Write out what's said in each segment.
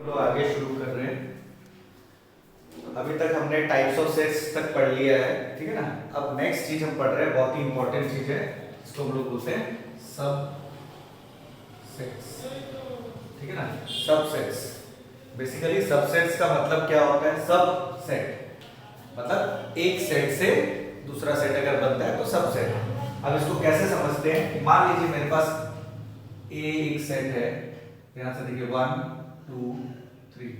लोग आगे शुरू कर रहे हैं। अभी तक हमने टाइप्स ऑफ सेट्स तक पढ़ लिया है, ठीक है ना। अब नेक्स्ट चीज हम पढ़ रहे हैं, बहुत ही इंपॉर्टेंट चीज है, इसको हम लोग बोलते हैं सब सेट्स, ठीक है ना। सब सेट्स, बेसिकली सबसेट्स का मतलब क्या होता है? सब सेट मतलब एक सेट से दूसरा सेट अगर बनता है तो सब सेट। अब इसको कैसे समझते हैं? मान लीजिए मेरे पास ए एक सेट है, यहां से देखिए 1 2 3,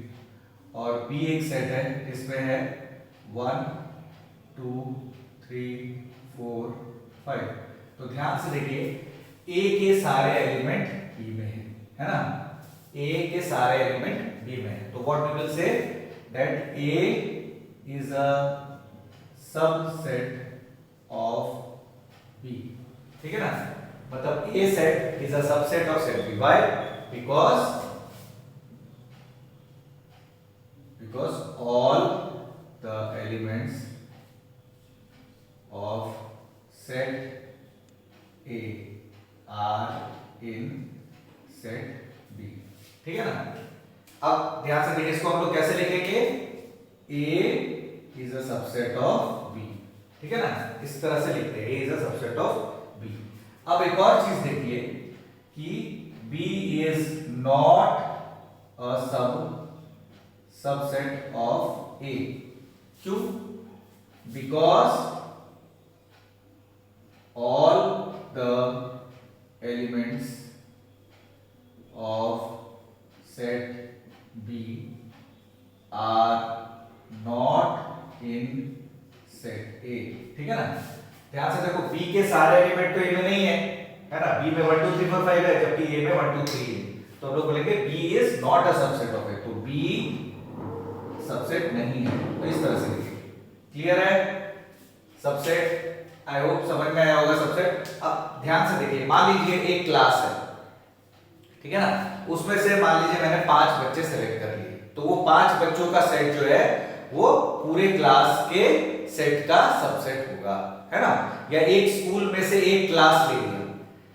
और बी एक सेट है, इसमें है 1 2 3 4 5। तो ध्यान से देखिए, ए के सारे एलिमेंट बी में है ना। ए के सारे एलिमेंट बी में है, तो what we will say that A is a subset of B, ठीक है ना। मतलब A set is a subset of set B. Why? because all the elements of set A are in set B, ठीक है ना। अब ध्यान से देखिए, इसको हम लोग कैसे लिखेंगे? A is a subset of B, ठीक है ना। इस तरह से लिखते हैं, A is a subset of B। अब एक और चीज देखिए कि B is not a subset of A। क्यों? Because all the elements of set B are not in set A, ठीक है ना। ध्यान से देखो, B के सारे एलिमेंट तो A में नहीं है ना। B में 1 2 3 4 5 है, जबकि A में 1 2 3 है। तो हम लोग बोलेंगे B is not a subset of A, तो B सबसेट नहीं है। तो इस तरह से लिखिए। क्लियर है? सबसेट, आई होप समझ में आया होगा सबसेट। अब ध्यान से देखिए, मान लीजिए एक क्लास है, ठीक है ना। उसमें से मान लीजिए मैंने 5 बच्चे सेलेक्ट कर लिए, तो वो 5 बच्चों का सेट जो है वो पूरे क्लास के सेट का सबसेट होगा, है ना। या एक स्कूल में से एक क्लास ले लिया,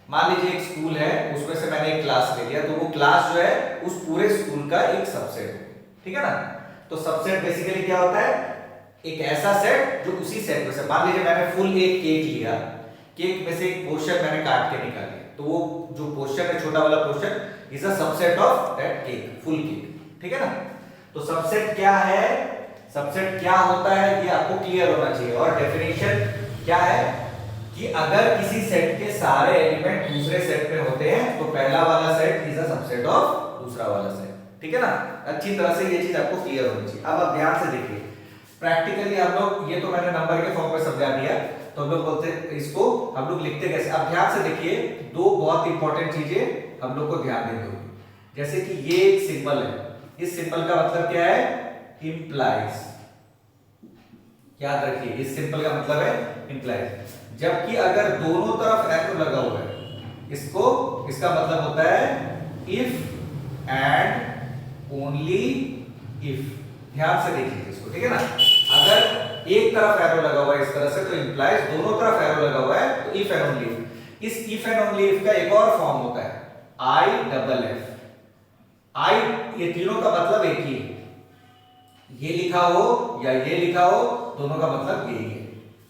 मान लीजिए एक स्कूल है, उसमें से मैंने एक क्लास ले लिया, तो वो क्लास जो है उस पूरे स्कूल का एक सबसेट है, ठीक है ना। तो सबसेट बेसिकली क्या होता है? एक ऐसा सेट जो उसी सेट में से, मान लीजिए मैंने फुल एक केक लिया, केक में से एक पोर्शन मैंने काट के निकाल लिया, तो वो जो पोर्शन है, छोटा वाला portion is a subset of that cake, full cake, ठीक है ना। तो सबसेट क्या है, सबसेट क्या होता है, ये आपको क्लियर होना चाहिए। और डेफिनेशन क्या है कि अगर किसी सेट के सारे एलिमेंट दूसरे सेट में होते हैं तो पहला वाला set is a subset of दूसरा वाला सेट, ठीक है ना। अच्छी तरह से ये चीज आपको क्लियर होनी चाहिए। अब आप ध्यान से देखिए, प्रैक्टिकली हम लोग, ये तो मैंने नंबर के फॉर्म में समझा दिया, तो हम लोग बोलते हैं इसको, हम लोग लिखते कैसे। अब ध्यान से देखिए, दो बहुत इंपॉर्टेंट चीजें हम लोग को ध्यान देनी होगी। जैसे कि ये एक सिंबल है, इस सिंबल का मतलब क्या है? इंप्लाइज। याद रखिए, इस सिंबल का मतलब है इंप्लाइज। जबकि अगर दोनों तरफ एरो लगा हुआ है, इसको, इसका मतलब होता है इफ एंड ओनली इफ। ध्यान से देखिए इसको, ठीक है ना। अगर एक तरफ एरो लगा हुआ है इस तरह से, तो इंप्लाइज दोनों तरफ एरो लगा हुआ है तो इफ एंड ओनली इफ। इस इफ एंड ओनली इफ का एक और फॉर्म होता है आई डबल एफ। आई, ये तीनों का मतलब एक ही है, ये लिखा हो या ये लिखा हो, दोनों का मतलब यही है,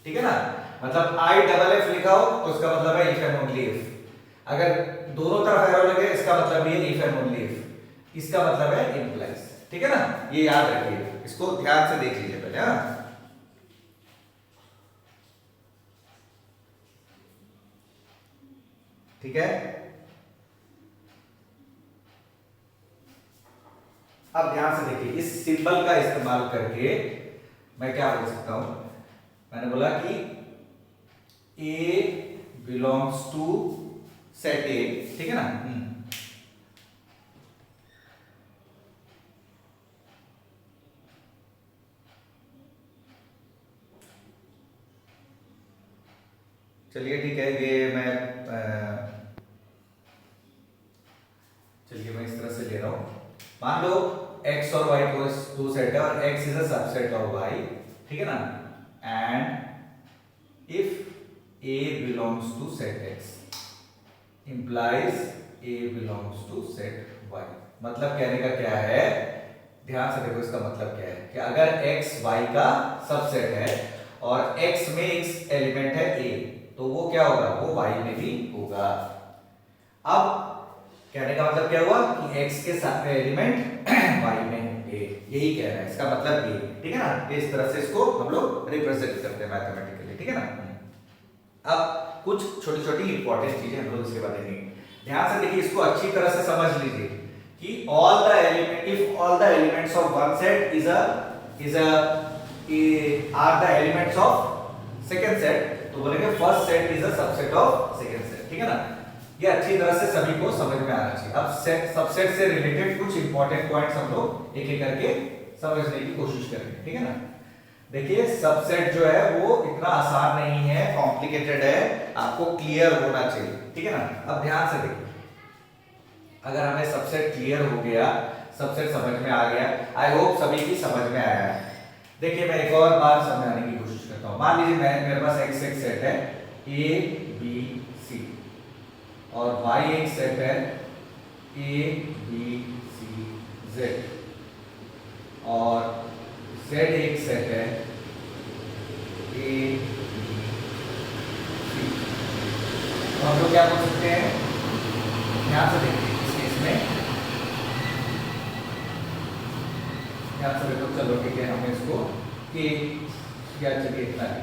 ठीक है ना। मतलब आई डबल एफ लिखा हो तो इसका मतलब है इफ एंड ओनली इफ। अगर दोनों तरफ एरो लगे, इसका मतलब ये इफ एंड ओनली इफ, इसका मतलब है इंप्लाइज, ठीक है ना। ये याद रखिए, इसको ध्यान से देख लीजिए पहले। हाँ, ठीक है। अब ध्यान से देखिए, इस सिंबल का इस्तेमाल करके मैं क्या बोल सकता हूं? मैंने बोला कि A belongs to set A, ठीक है ना। चलिए ठीक है, ये मैं चलिए मैं इस तरह से ले रहा हूं। मान लो x और y को दो सेट है और x is a subset of y, ठीक है ना। And if A belongs to set X implies A belongs to set Y। मतलब कहने का क्या है ध्यान से देखो इसका मतलब क्या है कि अगर x y का सबसेट है और x में एक एलिमेंट है a, तो वो क्या होगा, वो y में भी होगा। अब कहने का मतलब क्या हुआ कि x के साथ एलिमेंट y में होंगे, यही कह रहा है, इसका मतलब ये, ठीक है ना। इस तरह से इसको हम लोग रिप्रेजेंट करते हैं मैथमेटिकली, ठीक है ना। अब कुछ छोटी छोटी इंपॉर्टेंट चीजें हम लोग इसके बाद देखेंगे। ध्यान से देखिए, इसको अच्छी तरह से समझ लीजिए कि all the element, if all the elements of one set are the elements of second set, तो बोलेंगे first set is a subset of second set, ठीक है ना। ये अच्छी तरह से सभी को समझ में आना चाहिए। अब सेट सबसेट से रिलेटेड कुछ इंपॉर्टेंट पॉइंट्स हम लोग एक एक करके समझने की कोशिश करेंगे, ठीक है ना। देखिए सबसेट जो है वो इतना आसान नहीं है, कॉम्प्लिकेटेड है, आपको क्लियर होना चाहिए, ठीक है ना। अब ध्यान से देखिए, अगर हमें सबसेट क्लियर हो गया, सबसेट समझ में आ गया, आई होप सभी की समझ में आया है। देखिए मैं एक और बार समझाने की कोशिश करता हूं। मान लीजिए मेरे पास x एक सेट है a b c और y एक सेट है a b c z और z एक सेट है a b c। तो हम लोग क्या बोल सकते हैं, ध्यान से देखिए इस केस में, ध्यान से देखो, चलो ठीक है, हमें इसको कि क्या चलिए इतना ही,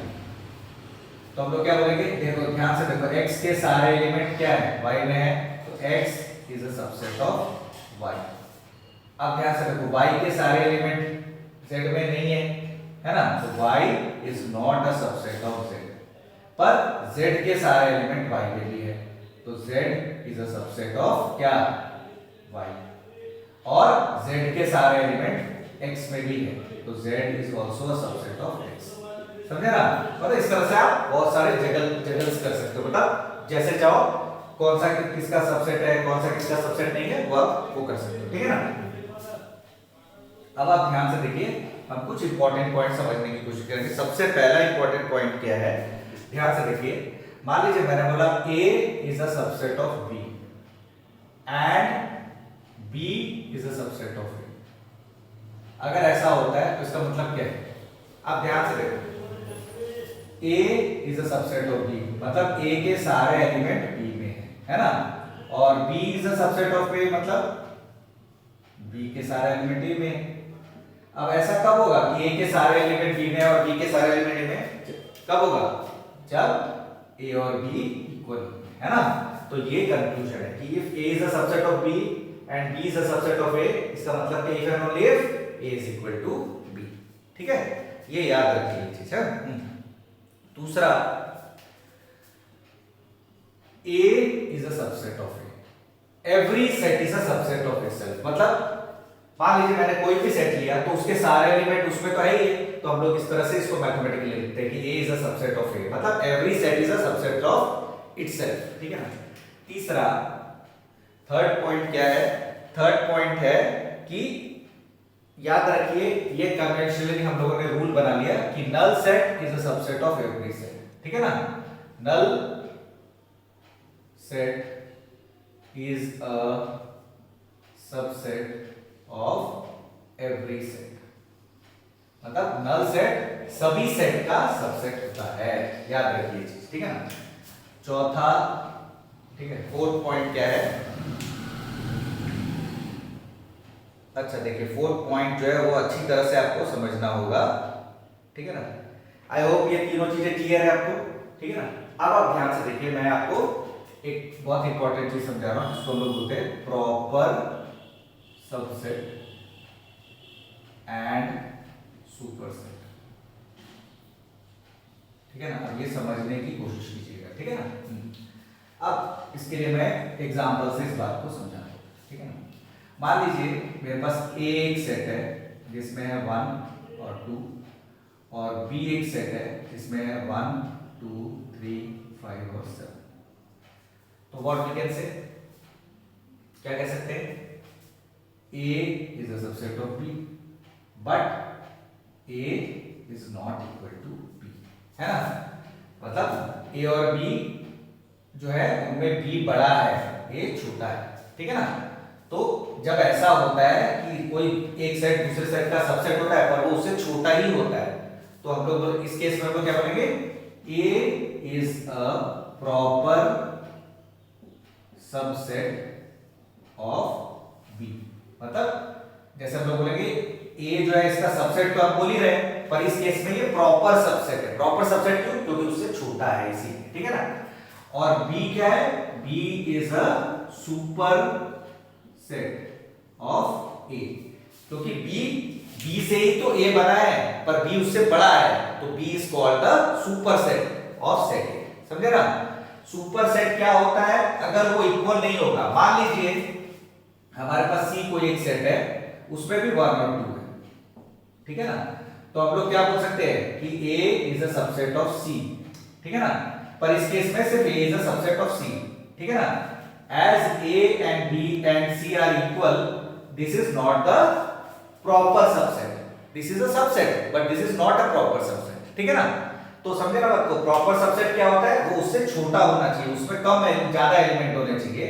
तो हम लोग क्या बोलेंगे, देखो ध्यान से देखो, x के सारे एलिमेंट क्या है, y में है, तो x is a subset of y। अब ध्यान से देखो, y के सारे एलिमेंट z में नहीं है ना, तो y is not a subset of z, पर z के सारे एलिमेंट y में भी है, तो z is a subset of क्या, y। और z के सारे एलिमेंट x में भी है, तो z is also a subset of x। समझे ना। मतलब इस तरह से आप बहुत सारे जगल्स कर सकते हो, मतलब जैसे चाहो कौन सा किसका सबसेट है, कौन सा किसका सबसेट नहीं है, वो आप वो कर सकते हो, ठीक है ना। अब आप ध्यान से देखिए, हम कुछ इंपॉर्टेंट पॉइंट समझने की कोशिश करेंगे। सबसे पहला इंपॉर्टेंट पॉइंट क्या है, ध्यान से देखिए, मान लीजिए मैंने बोला a is a subset of b and b is a subset of a। अगर ऐसा होता है तो इसका मतलब क्या है, आप ध्यान से देखो, a is a subset of b, मतलब a के सारे एलिमेंट b में है ना, और b is a subset of a, मतलब b के सारे एलिमेंट a में। अब ऐसा कब होगा कि a के सारे एलिमेंट b में और b के सारे एलिमेंट a में, कब होगा, जब a और b इक्वल है ना। तो ये कंक्लूजन है कि if a is a subset of b and b is a subset of a, इसका मतलब कि if and only if a is equal to b, ठीक है, ये याद रखिए ये चीज है। दूसरा, a is a subset of a, every set is a subset of itself। मतलब मान लीजिए मैंने कोई भी सेट लिया तो उसके सारे एलिमेंट उसमें तो है ही है, तो हम लोग इस तरह से इसको मैथमेटिकली लिखते हैं कि a is a subset of a, मतलब every set is a subset of itself, ठीक है ना। तीसरा, थर्ड पॉइंट क्या है, थर्ड पॉइंट है कि याद रखिए, ये कन्वेंशनली हम लोगों ने रूल बना लिया कि null set is a subset of every set, ठीक है ना। Null set is a subset of every set, मतलब नल सेट सभी सेट का सबसेट होता है, याद रखिए चीज, ठीक है ना। चौथा, ठीक है, फोर्थ पॉइंट क्या है, अच्छा देखिए फोर्थ पॉइंट जो है वो अच्छी तरह से आपको समझना होगा, ठीक है ना। आई होप ये तीनों चीजें क्लियर है आपको, ठीक है ना। अब आप ध्यान से देखिए, मैं आपको एक बहुत इंपॉर्टेंट चीज समझा रहा हूं, जिसको हम लोग बोलते हैं प्रॉपर सबसेट एंड सुपरसेट, ठीक है ना। अब ये समझने की कोशिश कीजिएगा, ठीक है ना। अब इसके लिए मैं एग्जांपल से इस बात को समझाऊंगा, ठीक है ना। मान लीजिए मेरे पास a एक सेट है जिसमें है 1 और 2, और b एक सेट है जिसमें है 1 2 3 5 और 7। तो व्हाट वी कैन से, क्या कह सकते हैं, a is a subset of b but a is not equal to b, है ना। मतलब a और b जो है उनमें b बड़ा है, a छोटा है, ठीक है ना। तो जब ऐसा होता है कि कोई एक सेट दूसरे सेट का सबसेट होता है पर वो उससे छोटा ही होता है, तो हम लोग इस केस में हम लोग क्या बोलेंगे, A is a proper subset of B। मतलब जैसे हम लोग बोलेंगे A जो है इसका सबसेट तो आप बोल ही रहे हैं, पर इस केस में ये प्रॉपर सबसेट है। प्रॉपर सबसेट क्यों? क्योंकि उससे छोटा है इसीलिए, ठीक है ना। और B क्या है? B is a super set of A, क्योंकि B से ही तो A बना है, पर B उससे बड़ा है, तो B is called the super set of set A। समझे ना? सुपर सेट क्या होता है? अगर वो इक्वल नहीं होगा, मान लीजिए हमारे पास C कोई एक सेट है, उसमें भी 1 और 2 है, ठीक है ना, तो हम लोग क्या बोल सकते हैं कि A is a subset of C, ठीक है ना। पर इस केस में सिर्फ A is a subset of C, ठीक है ना। As A and B and C are equal, this is not the proper subset, this is a subset but this is not a proper subset, ठीक है ना। तो समझे ना बात को? प्रॉपर सबसेट क्या होता है? वो उससे छोटा होना चाहिए, उसमें कम ज्यादा एलिमेंट होने चाहिए।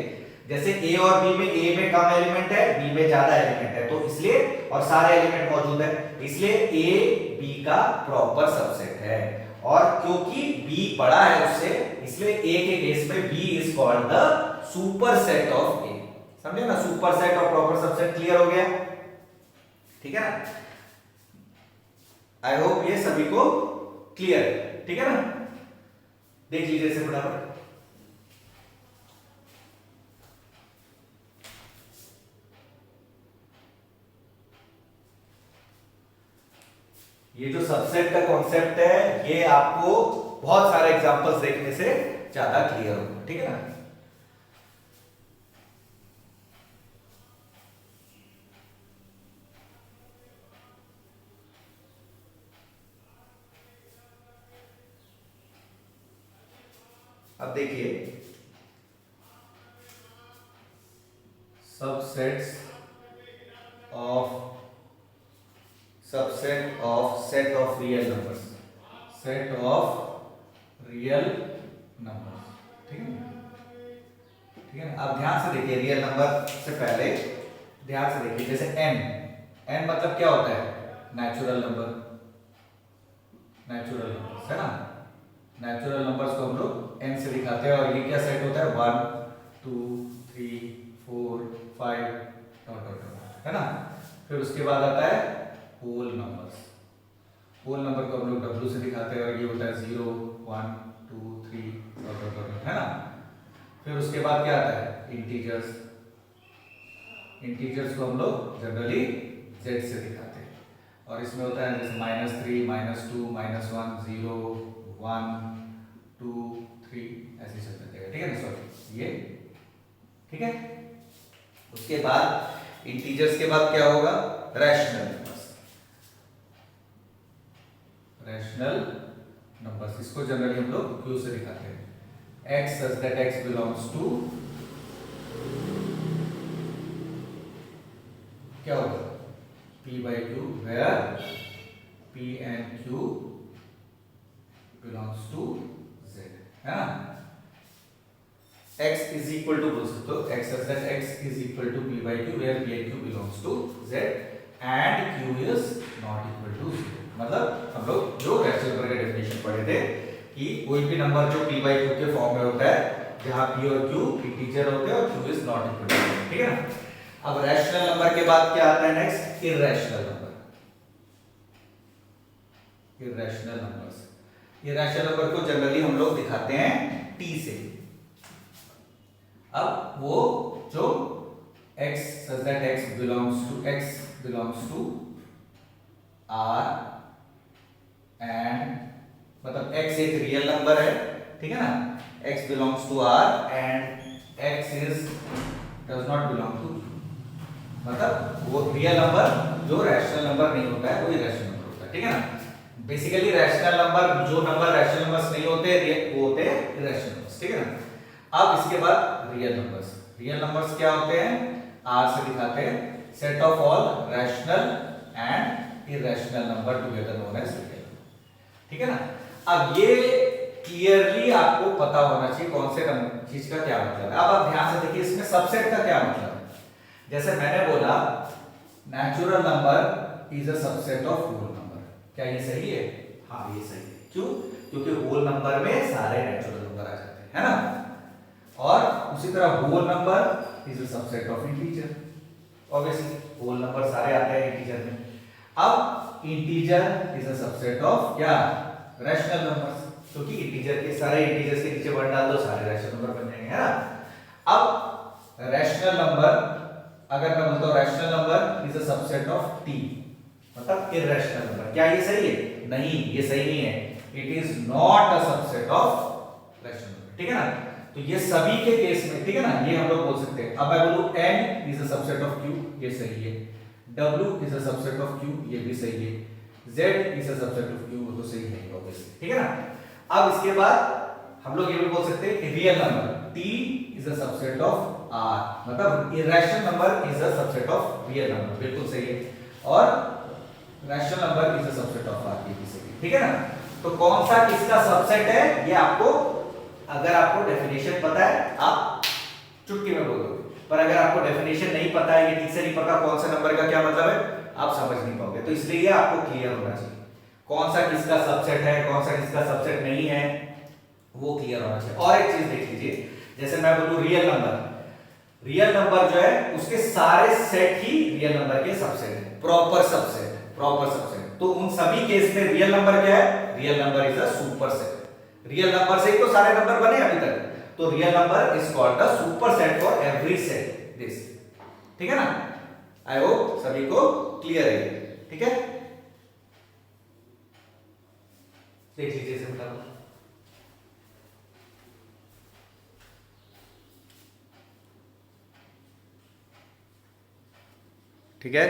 जैसे A और B में A में कम एलिमेंट है, B में ज्यादा एलिमेंट है, तो इसलिए, और सारे एलिमेंट मौजूद है, इसलिए A B का प्रॉपर सबसेट है। और क्योंकि B बड़ा है उससे, इसलिए A के केस में B is called the super set of A। समझे ना? सुपर सेट और प्रॉपर सबसेट क्लियर हो गया, ठीक है ना। आई होप ये सभी को क्लियर है, ठीक है ना। देख लीजिए इसे फटाफट। ये जो सबसेट का कॉन्सेप्ट है, ये आपको बहुत सारे एग्जांपल्स देखने से ज्यादा क्लियर होगा, ठीक है ना। अब देखिए, subset of set of real numbers, set of real numbers, ठीक है, ठीक है। अब ध्यान से देखिए, रियल नंबर से पहले ध्यान से देखिए, जैसे n मतलब क्या होता है? नेचुरल नंबर, नेचुरल नंबर्स है ना। नेचुरल नंबर्स को हम लोग n से दिखाते हैं, और ये क्या सेट होता है? 1 2 3 4 5 डॉट डॉट डॉट, है ना। फिर उसके बाद आता है होल नंबर्स, होल नंबर को हम लोग w से दिखाते हैं, और ये होता है 0 1 2 3 डॉट डॉट डॉट, है ना। फिर उसके बाद क्या आता है? इंटीजर्स, इंटीजर्स को हम लोग जनरली z से दिखाते हैं, और इसमें होता है जैसे -3 -2 -1 0 1 2 3 ऐसे चलते हैं, ठीक है ना। सॉरी, ये ठीक है। उसके बाद इंटीजर्स के बाद क्या होगा? रैशनल नंबर्स, रैशनल नंबर्स, इसको जनरली हम लोग q से दिखाते हैं। x such that x belongs to, क्या होगा? p by q, where p and q belongs to z, है ना। x is equal to, बोल सकते हो, x such that x is equal to p by q, where p and q belongs to z and q is not equal to 0। मतलब हम लोग जो rational number का डेफिनेशन पढ़े थे कि कोई भी नंबर जो p by q के फॉर्म में होता है, जहां p और q इंटीजर होते हैं और q is not equal to 0, ठीक है ना। अब रैशनल नंबर के बाद क्या आता है next? Irrational number, irrational numbers, irrational number को जनरली हम लोग दिखाते हैं t से। अब वो जो x such that x belongs to r and, मतलब x एक रियल नंबर है, ठीक है ना। x belongs to r and x does not belong to, मतलब वो रियल नंबर जो रैशनल नंबर नहीं होता है वो इरैशनल नंबर होता है, ठीक है ना। बेसिकली रैशनल नंबर, जो नंबर रैशनल नंबर्स नहीं होते वो होते हैं इरैशनल नंबर्स, ठीक है ना। अब इसके बाद रियल नंबर्स, रियल नंबर्स क्या होते हैं? r से दिखाते हैं, set of all rational and irrational number together known as real, ठीक है ना। अब ये क्लियरली आपको पता होना चाहिए कौन से चीज का क्या मतलब है। अब आप ध्यान से देखिए, इसमें सबसेट का क्या मतलब है? जैसे मैंने बोला natural number is a subset of whole number, क्या ये सही है? हाँ ये सही है। क्यों? क्योंकि होल नंबर में सारे नेचुरल नंबर आ जाते हैं, है ना। और उसी तरह whole number is a subset of integer, obviously whole number सारे आते हैं इंटीजर में। अब integer is a subset of क्या? रैशनल नंबर्स, क्योंकि इंटीजर के सारे इंटीजर्स के नीचे 1 डाल दो, सारे रैशनल नंबर बन जाएंगे, है ना। अब रैशनल नंबर, अगर मैं बोलता हूं rational number is a subset of T, मतलब इररेशनल नंबर, क्या ये सही है? नहीं, ये सही नहीं है। It is not a subset of rational number, ठीक है ना। तो ये सभी के केस में, ठीक है ना, ये हम लोग बोल सकते हैं। अब मैं बोलूं n is a subset of q, ये सही है। w is a subset of q, ये भी सही है। z is a subset of q, वो तो सही है ऑब्वियसली, ठीक है ना। अब इसके बाद हम लोग ये भी बोल सकते हैं real number t is a subset of r, मतलब irrational number is a subset of real number, बिल्कुल सही है। और rational number is a subset of r, ये भी सही है, ठीक है ना। तो कौन सा किसका सबसेट है, ये आपको, अगर आपको डेफिनेशन पता है आप चुटकी में बोल दोगे, पर अगर आपको डेफिनेशन नहीं पता है, ये ठीक से नहीं पता कौन सा नंबर का क्या मतलब है, आप समझ नहीं पाओगे। तो इसलिए ये आपको क्लियर होना चाहिए, कौन सा किसका सबसेट है, कौन सा किसका सबसेट नहीं है, वो क्लियर होना चाहिए। और एक चीज देख लीजिए, जैसे मैं बोलूं रियल नंबर, रियल नंबर जो है उसके सारे सेट ही रियल नंबर के सबसेट है, प्रॉपर सबसेट, प्रॉपर सबसेट। तो उन सभी केस में रियल नंबर क्या है? Real number is a superset. Real number से ही तो सारे नंबर बने अभी तक, तो real number is called the superset for every set this, ठीक है ना। आई होप सभी को क्लियर है, ठीक है। देख लीजिए सिंपल, ठीक है।